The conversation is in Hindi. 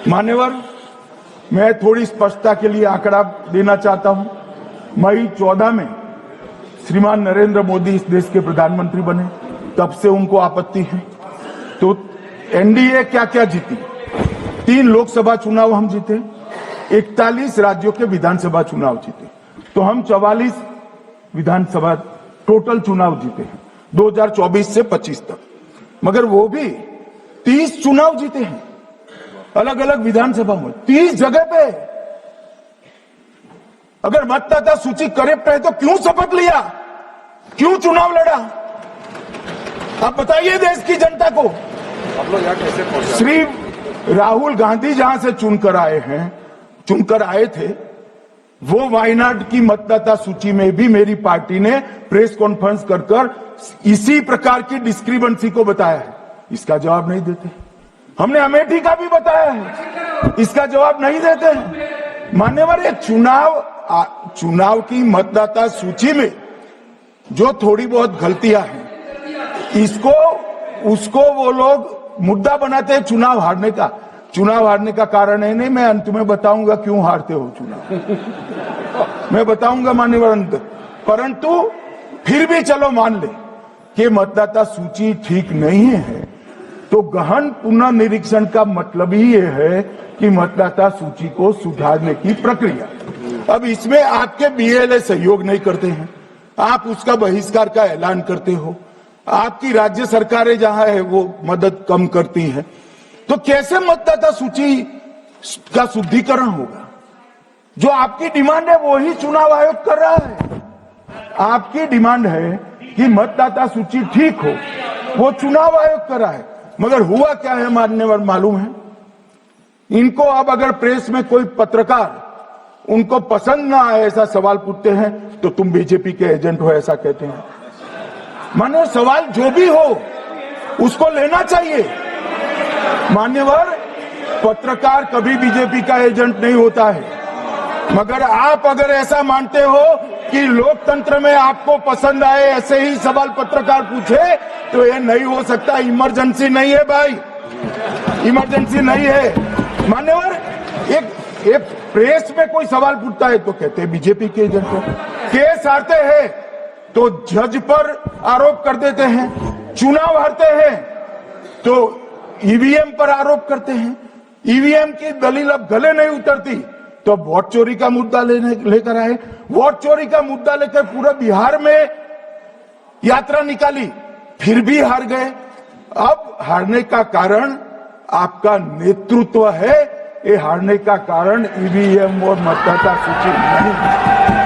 मान्यवर, मैं थोड़ी स्पष्टता के लिए आंकड़ा देना चाहता हूं। मई 14 में श्रीमान नरेंद्र मोदी इस देश के प्रधानमंत्री बने, तब से उनको आपत्ति है। तो एनडीए क्या क्या जीती? 3 लोकसभा चुनाव हम जीते, 41 राज्यों के विधानसभा चुनाव जीते, तो हम 44 विधानसभा टोटल चुनाव जीते हैं 2024 से 25 तक। मगर वो भी 30 चुनाव जीते हैं अलग अलग विधानसभा में, 30 जगह पे। अगर मतदाता सूची करेक्ट है तो क्यों शपथ लिया, क्यों चुनाव लड़ा? आप बताइए देश की जनता को। आप लोग यहाँ कैसे पहुंचे? श्री राहुल गांधी जहां से चुनकर आए थे, वो वायनाड की मतदाता सूची में भी मेरी पार्टी ने प्रेस कॉन्फ्रेंस कर इसी प्रकार की डिस्क्रिपेंसी को बताया है। इसका जवाब नहीं देते। हमने अमेठी का भी बताया है, इसका जवाब नहीं देते हैं। मान्यवर, ये चुनाव की मतदाता सूची में जो थोड़ी बहुत गलतियां हैं, उसको वो लोग मुद्दा बनाते हैं चुनाव हारने का। चुनाव हारने का कारण है नहीं, मैं अंत में बताऊंगा क्यों हारते हो चुनाव, मैं बताऊंगा मान्यवर अंत। परंतु फिर भी चलो मान ले कि मतदाता सूची ठीक नहीं है, तो गहन पुनर्निरीक्षण का मतलब ही ये है कि मतदाता सूची को सुधारने की प्रक्रिया। अब इसमें आपके बीएलए सहयोग नहीं करते हैं, आप उसका बहिष्कार का ऐलान करते हो, आपकी राज्य सरकारें जहां है वो मदद कम करती हैं, तो कैसे मतदाता सूची का शुद्धिकरण होगा? जो आपकी डिमांड है वो ही चुनाव आयोग कर रहा है। आपकी डिमांड है कि मतदाता सूची ठीक हो, वो चुनाव आयोग कर रहा है। मगर हुआ क्या है मान्यवर मालूम है? इनको अब अगर प्रेस में कोई पत्रकार उनको पसंद ना आए ऐसा सवाल पूछते हैं तो तुम बीजेपी के एजेंट हो ऐसा कहते हैं। मान्यवर, सवाल जो भी हो उसको लेना चाहिए। मान्यवर, पत्रकार कभी बीजेपी का एजेंट नहीं होता है। मगर आप अगर ऐसा मानते हो कि लोकतंत्र में आपको पसंद आए ऐसे ही सवाल पत्रकार पूछे, तो ये नहीं हो सकता। इमरजेंसी नहीं है भाई, इमरजेंसी नहीं है। मान्यवर, एक प्रेस में कोई सवाल पूछता है तो कहते हैं बीजेपी के एजेंट हो। केस हारते हैं तो जज पर आरोप कर देते हैं, चुनाव हारते हैं तो ईवीएम पर आरोप करते हैं। ईवीएम की दलील अब गले नहीं उतरती तो वोट चोरी का मुद्दा लेकर आए। वोट चोरी का मुद्दा लेकर पूरा बिहार में यात्रा निकाली, फिर भी हार गए। अब हारने का कारण आपका नेतृत्व है, ये हारने का कारण ईवीएम और मतदाता सूची नहीं है।